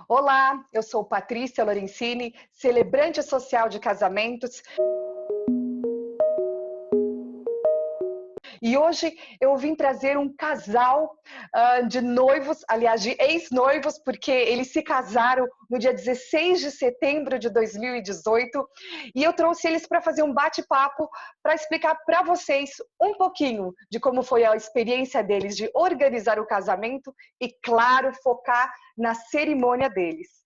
Olá, eu sou Patrícia Lorenzini, celebrante social de casamentos. E hoje eu vim trazer um casal de noivos, aliás, de ex-noivos, porque eles se casaram no dia 16 de setembro de 2018. E eu trouxe eles para fazer um bate-papo para explicar para vocês um pouquinho de como foi a experiência deles de organizar o casamento e, claro, focar na cerimônia deles.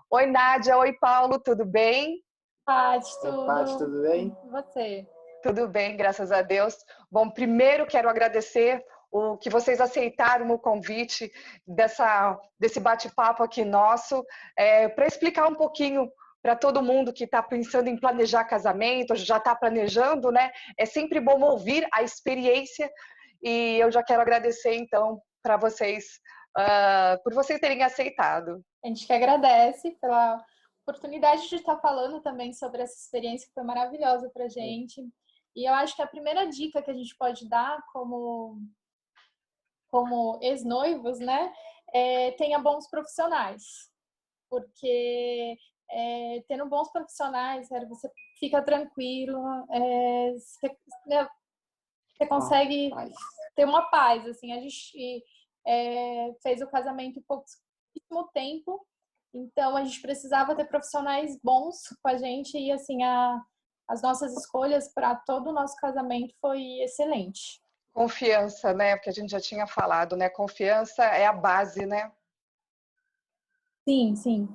Oi, Nádia. Oi, Paulo. Tudo bem? Paty, Paty, tudo bem? E você? Tudo bem, graças a Deus. Bom, primeiro quero agradecer o que vocês aceitaram o convite desse bate-papo aqui nosso, para explicar um pouquinho para todo mundo que está pensando em planejar casamento, já está planejando, né? É sempre bom ouvir a experiência e eu já quero agradecer, então, para vocês, por vocês terem aceitado. A gente que agradece pela oportunidade de estar falando também sobre essa experiência que foi maravilhosa para a gente. E eu acho que a primeira dica que a gente pode dar como ex-noivos, né, tenha bons profissionais. Porque tendo bons profissionais, você fica tranquilo, você consegue ter uma paz. Assim, a gente fez o casamento em pouquíssimo tempo, então a gente precisava ter profissionais bons com a gente e assim as nossas escolhas para todo o nosso casamento foi excelente. Confiança, né? Porque a gente já tinha falado, né? Confiança é a base, né? Sim, sim.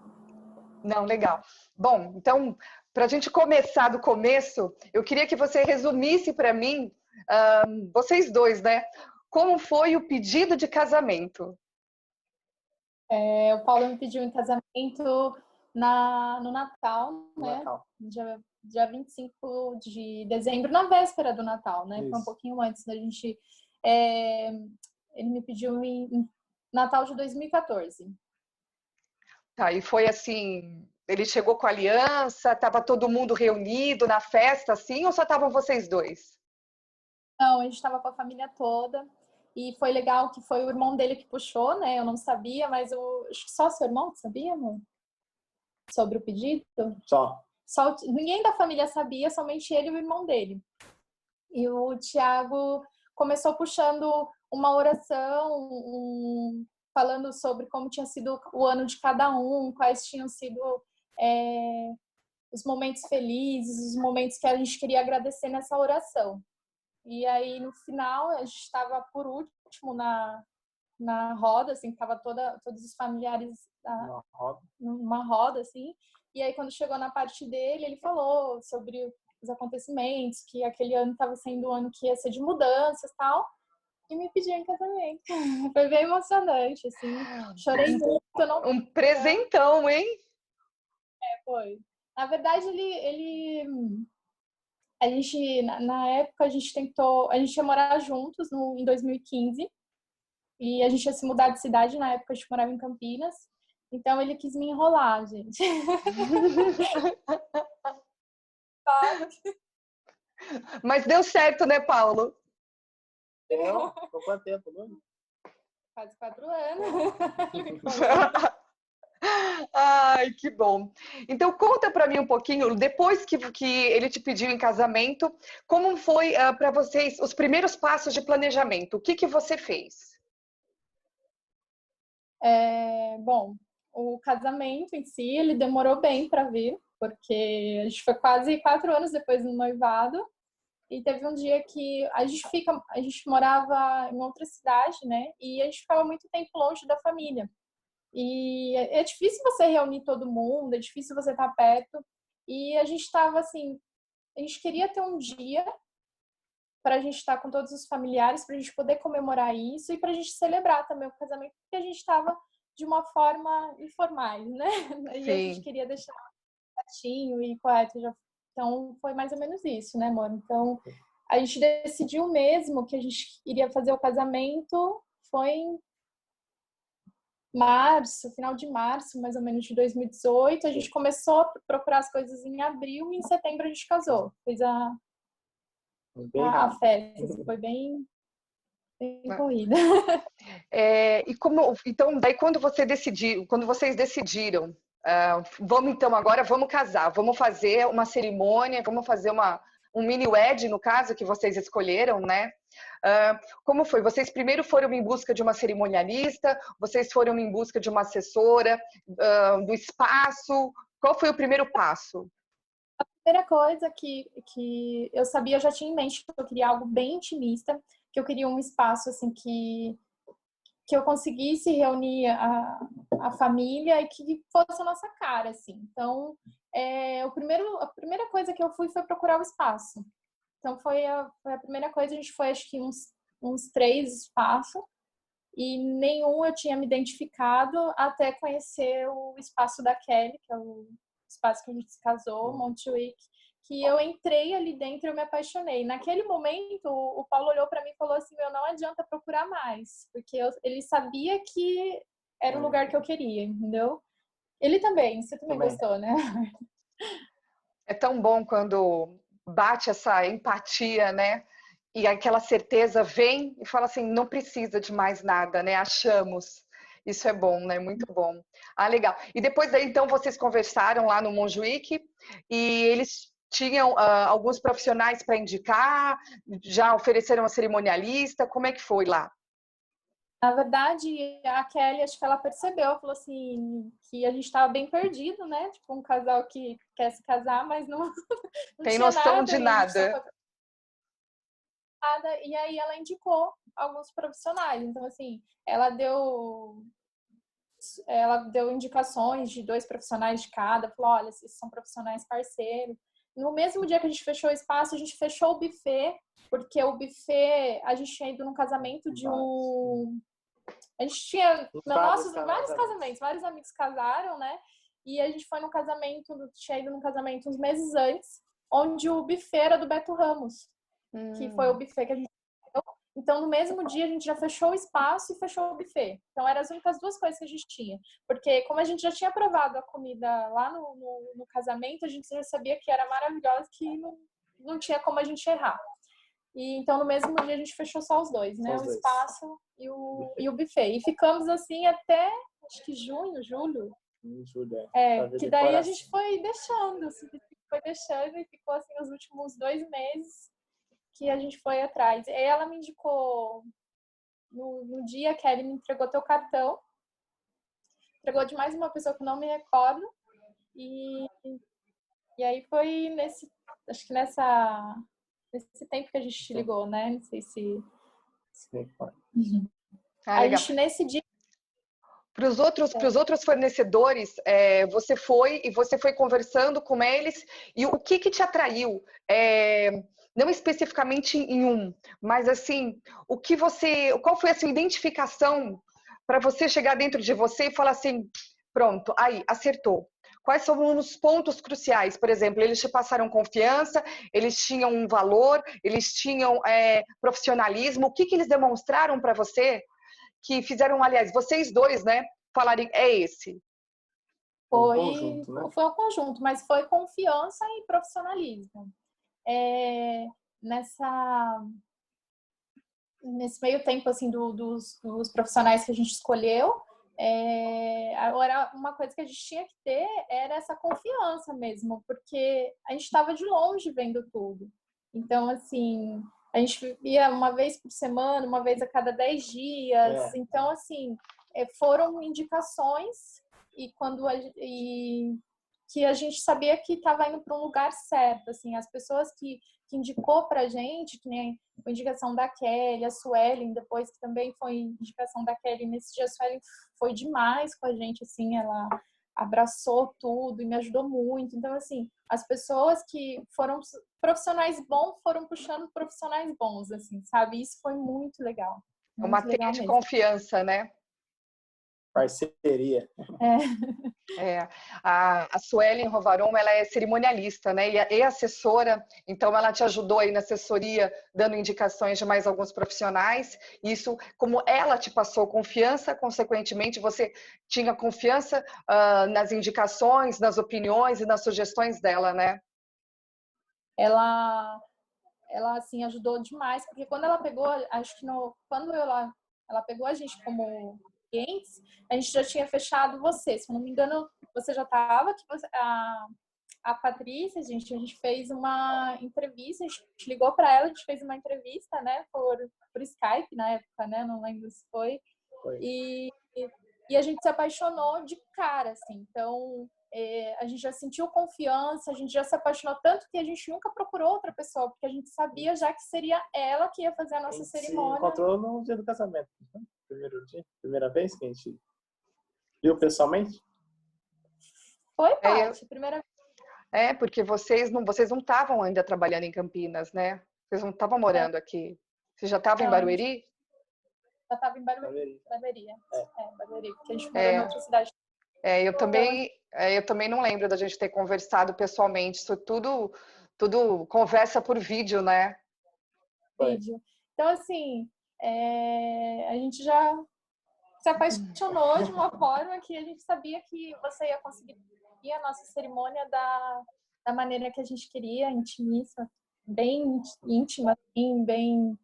Não, legal. Bom, então, para a gente começar do começo, eu queria que você resumisse para mim, vocês dois, né? Como foi o pedido de casamento? O Paulo me pediu em casamento no Natal, né? Natal. Dia 25 de dezembro, na véspera do Natal, né? Isso. Foi um pouquinho antes da gente. Ele me pediu em Natal de 2014. Tá, e foi assim, ele chegou com a aliança, estava todo mundo reunido na festa, assim, ou só estavam vocês dois? Não, a gente estava com a família toda. E foi legal que foi o irmão dele que puxou, né? Eu não sabia, mas acho que só seu irmão que sabia, amor? Sobre o pedido? Só. Ninguém da família sabia, somente ele e o irmão dele. E o Tiago começou puxando uma oração, falando sobre como tinha sido o ano de cada um, quais tinham sido os momentos felizes, os momentos que a gente queria agradecer nessa oração. E aí, no final, a gente estava por último na roda, assim, tava todos os familiares numa roda, assim. E aí, quando chegou na parte dele, ele falou sobre os acontecimentos, que aquele ano estava sendo um ano que ia ser de mudanças e tal, e me pediu em casamento. Foi bem emocionante, assim. Chorei muito. Um presentão, hein? Foi. Na verdade, a gente, na época, a gente ia morar juntos em 2015. E a gente ia se mudar de cidade, na época a gente morava em Campinas. Então ele quis me enrolar, gente. Mas deu certo, né, Paulo? Deu? Ficou quanto tempo, Bruno? Quase 4 anos. Ai, que bom. Então conta para mim um pouquinho, depois que ele te pediu em casamento, como foi para vocês os primeiros passos de planejamento? O que você fez? Bom, o casamento em si, ele demorou bem para vir, porque a gente foi quase 4 anos depois do noivado. E teve um dia que a gente morava em outra cidade, né? E a gente ficava muito tempo longe da família. E é difícil você reunir todo mundo, é difícil você estar perto. E a gente estava assim, a gente queria ter um dia para a gente estar com todos os familiares, para a gente poder comemorar isso e para a gente celebrar também o casamento, porque a gente estava de uma forma informais, né? E a gente queria deixar certinho e correto. Então, foi mais ou menos isso, né, amor? Então, a gente decidiu mesmo que a gente iria fazer o casamento, foi em março, final de março, mais ou menos, de 2018. A gente começou a procurar as coisas em abril e em setembro a gente casou. Fez a festa. Foi bem bem corrida. Então, daí quando vocês decidiram, vamos casar, vamos fazer uma cerimônia, vamos fazer um mini wed, no caso, que vocês escolheram, né? Como foi? Vocês primeiro foram em busca de uma cerimonialista, vocês foram em busca de uma assessora, do espaço? Qual foi o primeiro passo? A primeira coisa que eu sabia, eu já tinha em mente que eu queria algo bem intimista, que eu queria um espaço assim que eu conseguisse reunir a família e que fosse a nossa cara, assim. Então, a primeira coisa que eu fui foi procurar o espaço. Então, foi a primeira coisa, a gente foi, acho que uns 3 espaços, e nenhum eu tinha me identificado até conhecer o espaço da Kelly, que é o espaço que a gente se casou, Montjuic, que eu entrei ali dentro e eu me apaixonei. Naquele momento, o Paulo olhou para mim e falou assim, não adianta procurar mais, porque ele sabia que era o lugar que eu queria, entendeu? Ele também, você também gostou, né? É tão bom quando bate essa empatia, né? E aquela certeza vem e fala assim, não precisa de mais nada, né? Achamos. Isso é bom, né? Muito bom. Legal. E depois daí, então, vocês conversaram lá no Montjuic e eles tinham alguns profissionais para indicar? Já ofereceram uma cerimonialista? Como é que foi lá? Na verdade, a Kelly, acho que ela percebeu, falou assim, que a gente estava bem perdido, né? Tipo, um casal que quer se casar, mas não tem tinha noção nada, de nada. E aí ela indicou alguns profissionais. Então, assim, ela deu indicações de 2 profissionais de cada, falou, olha, esses são profissionais parceiros. No mesmo dia que a gente fechou o espaço, a gente fechou o buffet, porque o buffet, a gente tinha ido num casamento de um... A gente tinha vários casamentos, vários amigos casaram, né? E a gente foi num casamento, tinha ido num casamento uns meses antes, onde o buffet era do Beto Ramos, que foi o buffet que a gente... Então, no mesmo dia, a gente já fechou o espaço e fechou o buffet. Então, eram as únicas 2 coisas que a gente tinha. Porque, como a gente já tinha provado a comida lá no casamento, a gente já sabia que era maravilhosa, que não tinha como a gente errar. E, então, no mesmo dia, a gente fechou só os 2, né? O espaço e o buffet. E ficamos assim até, acho que junho, julho. Que daí a gente foi deixando, e ficou assim os últimos 2 meses que a gente foi atrás. E ela me indicou, no dia que ele me entregou teu cartão, entregou de mais uma pessoa que eu não me recordo, e aí foi acho que nesse tempo que a gente te ligou, né? Não sei se... A gente, nesse dia... Para os outros fornecedores, você foi conversando com eles, e o que te atraiu? Não especificamente em um, mas assim, qual foi a sua identificação para você chegar dentro de você e falar assim, pronto, aí, acertou. Quais são os pontos cruciais? Por exemplo, eles te passaram confiança, eles tinham um valor, eles tinham profissionalismo, o que eles demonstraram para você que fizeram, aliás, vocês 2, né, falarem, é esse? Foi um conjunto, mas foi confiança e profissionalismo. Nesse meio tempo, assim, dos profissionais que a gente escolheu, agora, uma coisa que a gente tinha que ter era essa confiança mesmo, porque a gente estava de longe vendo tudo. Então, assim, a gente ia uma vez por semana, uma vez a cada 10 dias. Então, assim, foram indicações que a gente sabia que estava indo para um lugar certo. Assim, as pessoas que indicou para a gente, que nem a indicação da Kelly, a Suelen, depois que também foi indicação da Kelly, nesse dia a Suelen foi demais com a gente, assim, ela abraçou tudo e me ajudou muito. Então, assim, as pessoas que foram profissionais bons foram puxando profissionais bons, assim, sabe? Isso foi muito legal. Muito uma teia de confiança, né? Parceria. A Suelen Rovaron, ela é cerimonialista, né? E assessora, então ela te ajudou aí na assessoria, dando indicações de mais alguns profissionais. Isso, como ela te passou confiança, consequentemente você tinha confiança nas indicações, nas opiniões e nas sugestões dela, né? Ela ela assim ajudou demais, porque quando ela pegou, acho que quando ela pegou a gente como clientes, a gente já tinha fechado você. Se eu não me engano, você já estava, a Patrícia, a gente fez uma entrevista, a gente ligou para ela, a gente fez uma entrevista, né, por Skype na época, né, não lembro se foi. E a gente se apaixonou de cara, assim. Então, a gente já sentiu confiança, a gente já se apaixonou tanto que a gente nunca procurou outra pessoa, porque a gente sabia já que seria ela que ia fazer a nossa cerimônia. Se encontrou no dia do casamento, né? Primeiro dia, primeira vez que a gente viu pessoalmente? Foi, Paty, primeira vez. Porque vocês não estavam ainda trabalhando em Campinas, né? Vocês não estavam morando aqui. Você já estava em Barueri? Já estava em Barueri. Barueri, porque a gente morou em outra cidade. Eu também não lembro da gente ter conversado pessoalmente. Isso tudo conversa por vídeo, né? Vídeo. Então, assim, a gente já se apaixonou de uma forma que a gente sabia que você ia conseguir a nossa cerimônia da maneira que a gente queria, intimíssima, bem íntima, assim, bem...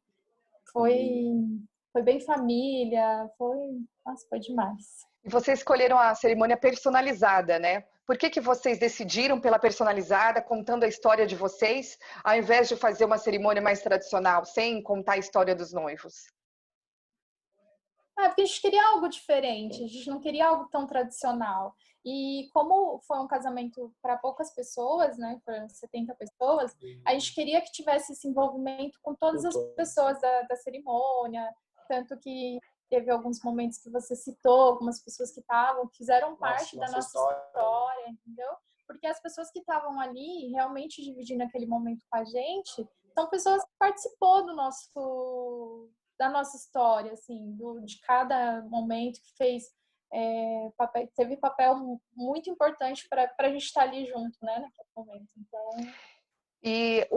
Foi bem família, foi demais. E vocês escolheram a cerimônia personalizada, né? Por que vocês decidiram pela personalizada, contando a história de vocês, ao invés de fazer uma cerimônia mais tradicional, sem contar a história dos noivos? Porque a gente queria algo diferente, a gente não queria algo tão tradicional. E como foi um casamento para poucas pessoas, né, para 70 pessoas, a gente queria que tivesse esse envolvimento com todas as pessoas da cerimônia, tanto que teve alguns momentos que você citou, algumas pessoas que fizeram parte da nossa história, entendeu? Porque as pessoas que estavam ali, realmente dividindo aquele momento com a gente, são pessoas que participou da nossa história, assim, de cada momento que teve papel muito importante para a gente estar ali junto, né, naquele momento. Então... E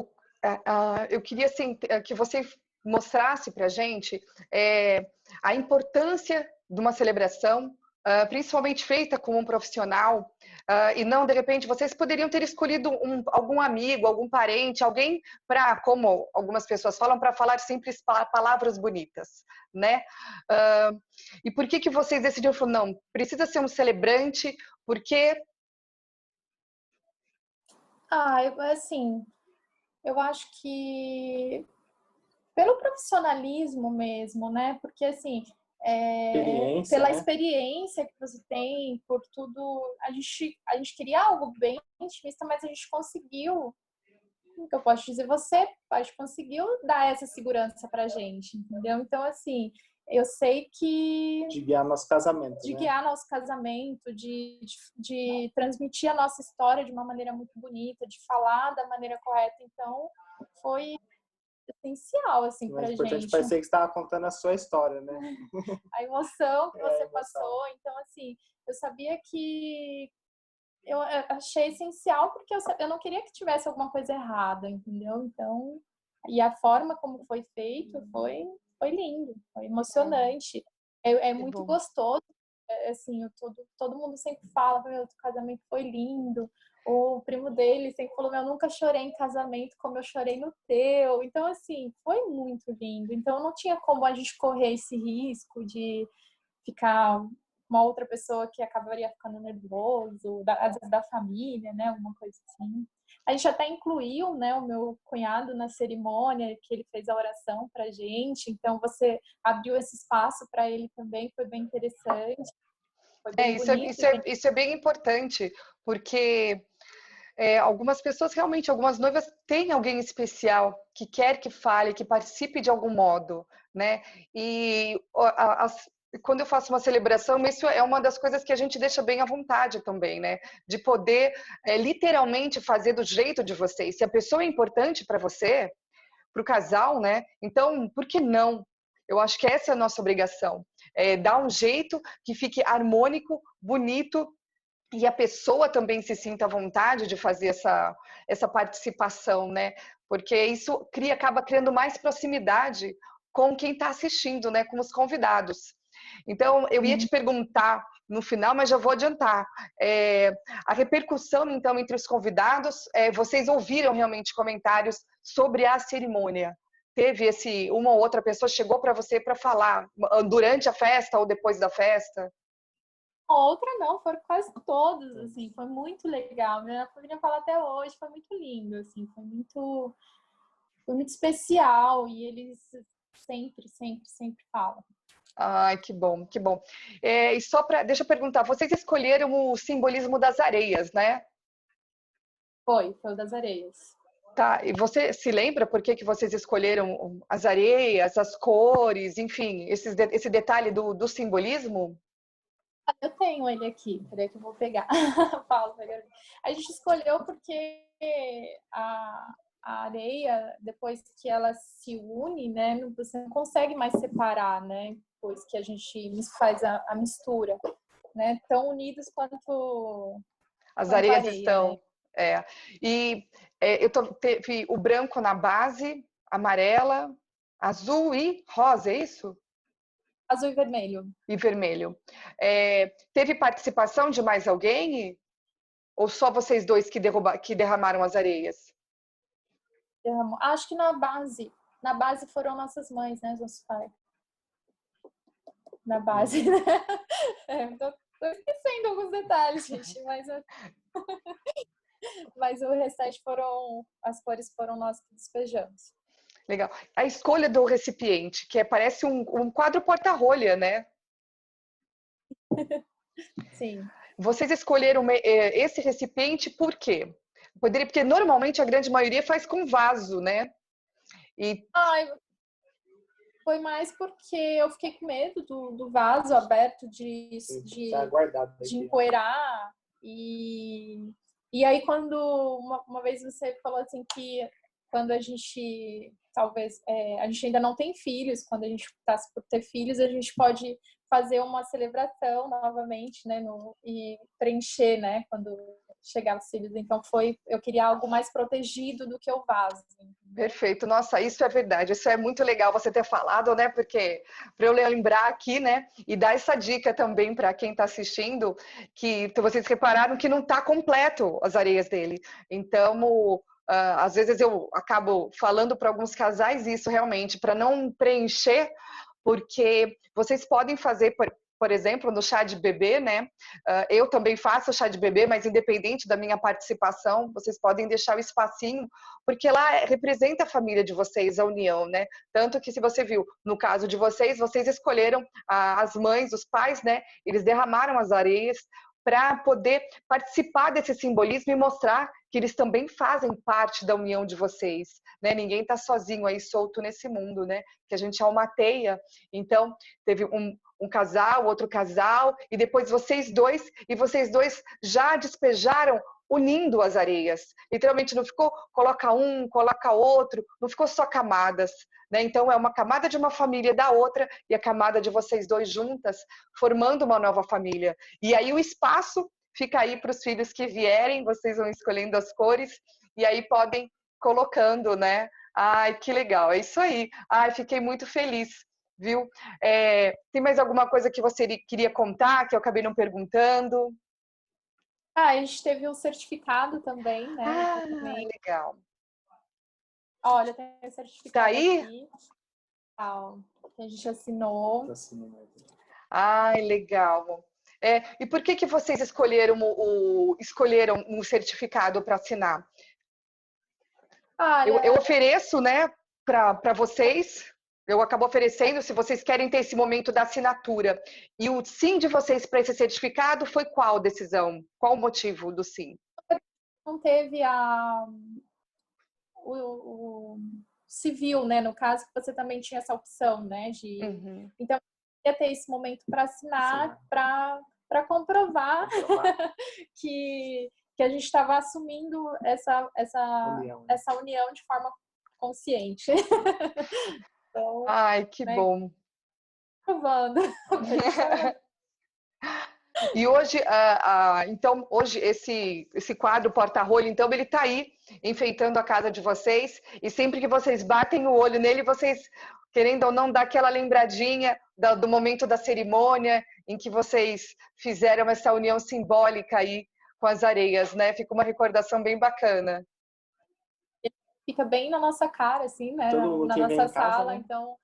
eu queria assim, que você mostrasse para a gente a importância de uma celebração, principalmente feita com um profissional, e não, de repente, vocês poderiam ter escolhido algum amigo, algum parente, alguém para, como algumas pessoas falam, para falar sempre palavras bonitas, né? E por que vocês decidiram, não, precisa ser um celebrante, porque... Assim, eu acho que pelo profissionalismo mesmo, né? Porque, assim, pela experiência que você tem, por tudo, a gente queria algo bem intimista, mas a gente conseguiu, o que eu posso dizer, a gente conseguiu dar essa segurança pra gente, entendeu? Então, assim, eu sei que... De guiar nosso casamento, de guiar nosso casamento, de transmitir a nossa história de uma maneira muito bonita, de falar da maneira correta. Então, foi essencial, assim, pra gente. Importante parecer que você estava contando a sua história, né? A emoção que você passou. Então, assim, eu sabia que... Eu achei essencial porque eu não queria que tivesse alguma coisa errada, entendeu? Então, e a forma como foi feito foi lindo, foi emocionante. É muito gostoso. Assim, todo mundo sempre fala, meu casamento foi lindo. O primo dele sempre falou, eu nunca chorei em casamento como eu chorei no teu. Então, assim, foi muito lindo. Então, não tinha como a gente correr esse risco de ficar uma outra pessoa que acabaria ficando nervoso, às vezes da família, né? Alguma coisa assim. A gente até incluiu, né, o meu cunhado na cerimônia, que ele fez a oração pra gente. Então, você abriu esse espaço para ele também, foi bem interessante. Foi bem bonito, isso é bem importante, porque algumas pessoas realmente, algumas noivas têm alguém especial que quer que fale, que participe de algum modo, né? E quando eu faço uma celebração, isso é uma das coisas que a gente deixa bem à vontade também, né? De poder literalmente fazer do jeito de vocês. Se a pessoa é importante para você, para o casal, né? Então, por que não? Eu acho que essa é a nossa obrigação. Dar um jeito que fique harmônico, bonito, e a pessoa também se sinta à vontade de fazer essa participação, né? Porque isso acaba criando mais proximidade com quem está assistindo, né? Com os convidados. Então, eu ia te perguntar no final, mas já vou adiantar. A repercussão, então, entre os convidados, vocês ouviram realmente comentários sobre a cerimônia? Teve uma ou outra pessoa chegou para você para falar durante a festa ou depois da festa? Outra não, foram quase todos, assim, foi muito legal. Minha família fala até hoje, foi muito lindo, assim, foi muito especial e eles sempre falam. Ai, que bom, que bom. E deixa eu perguntar, vocês escolheram o simbolismo das areias, né? Foi o das areias. Tá, e você se lembra por que vocês escolheram as areias, as cores, enfim, esse detalhe do simbolismo? Eu tenho ele aqui, peraí que eu vou pegar. Paulo, a gente escolheu porque a areia, depois que ela se une, né, você não consegue mais separar, né, depois que a gente faz a mistura, né, tão unidos quanto As areias areia, estão. né? Teve o branco na base, amarela, azul e rosa, é isso? Azul e vermelho. E vermelho. Teve participação de mais alguém? Ou só vocês dois que derramaram as areias? Acho que na base foram nossas mães, né, nossos pais. Na base, né? Tô esquecendo alguns detalhes, gente, mas o restante as cores foram nós que despejamos. Legal. A escolha do recipiente, que parece um quadro porta-rolha, né? Sim. Vocês escolheram esse recipiente por quê? Porque normalmente a grande maioria faz com vaso, né? Foi mais porque eu fiquei com medo do vaso aberto de empoeirar. E aí, quando uma vez você falou assim que quando a gente a gente ainda não tem filhos, quando a gente está por ter filhos, a gente pode fazer uma celebração novamente, né, e preencher, né, quando chegar os filhos. Então eu queria algo mais protegido do que o vaso. Perfeito, nossa, isso é verdade, isso é muito legal você ter falado, né? Porque para eu lembrar aqui, né? E dar essa dica também para quem está assistindo, que vocês repararam que não está completo as areias dele. Então, às vezes eu acabo falando para alguns casais isso realmente, para não preencher, porque vocês podem fazer, por exemplo, no chá de bebê, né? Eu também faço chá de bebê, mas independente da minha participação, vocês podem deixar o espacinho, porque lá representa a família de vocês, a união, né? Tanto que, se você viu, no caso de vocês escolheram as mães, os pais, né? Eles derramaram as areias para poder participar desse simbolismo e mostrar que eles também fazem parte da união de vocês, né? Ninguém está sozinho aí, solto nesse mundo, né? Que a gente é uma teia. Então, teve um casal, outro casal, e depois vocês dois já despejaram unindo as areias. Literalmente não ficou coloca um, coloca outro, não ficou só camadas, né? Então é uma camada de uma família da outra e a camada de vocês dois juntas formando uma nova família. E aí o espaço fica aí para os filhos que vierem, vocês vão escolhendo as cores e aí podem colocando, né? Ai, que legal, é isso aí. Ai, fiquei muito feliz, viu? Tem mais alguma coisa que você queria contar que eu acabei não perguntando? A gente teve um certificado também, né? Legal. Olha, tem um certificado tá aí? Aqui. Que a gente assinou. Ai, legal. E por que vocês escolheram um certificado para assinar? Eu ofereço, né, para vocês. Eu acabo oferecendo, se vocês querem ter esse momento da assinatura. E o sim de vocês para esse certificado foi qual decisão? Qual o motivo do sim? Não teve o civil, né? No caso, você também tinha essa opção, né? Então, eu ia ter esse momento para assinar, para comprovar que a gente estava assumindo essa união de forma consciente. Então, ai, que bom. Provando. E hoje, então, hoje esse quadro porta-rolho, então, ele está aí enfeitando a casa de vocês. E sempre que vocês batem o olho nele, vocês, querendo ou não, dá aquela lembradinha do momento da cerimônia em que vocês fizeram essa união simbólica aí com as areias, né? Fica uma recordação bem bacana. Fica bem na nossa cara, assim, né? Na nossa sala, né? Então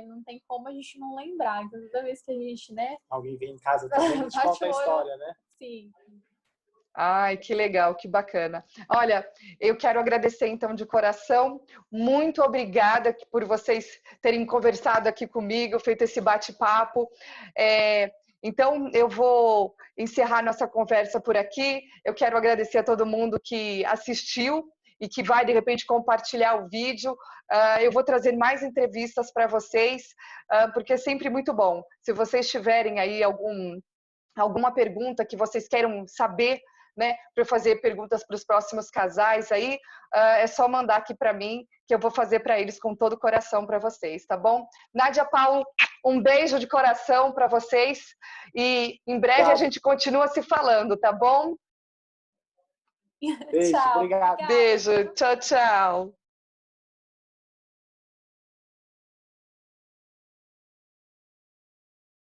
não tem como a gente não lembrar. Então, toda vez que a gente, né? Alguém vem em casa também, a gente conta a história, né? Sim. Ai, que legal, que bacana. Olha, eu quero agradecer então de coração. Muito obrigada por vocês terem conversado aqui comigo, feito esse bate-papo. Então, eu vou encerrar nossa conversa por aqui. Eu quero agradecer a todo mundo que assistiu e que vai, de repente, compartilhar o vídeo. Eu vou trazer mais entrevistas para vocês, porque é sempre muito bom. Se vocês tiverem aí alguma pergunta que vocês queiram saber, né, para eu fazer perguntas para os próximos casais aí, é só mandar aqui para mim, que eu vou fazer para eles com todo o coração para vocês, tá bom? Nádia, Paulo, um beijo de coração para vocês e em breve a gente continua se falando, tá bom? Beijo, Tchau, obrigado. Beijo, tchau, tchau.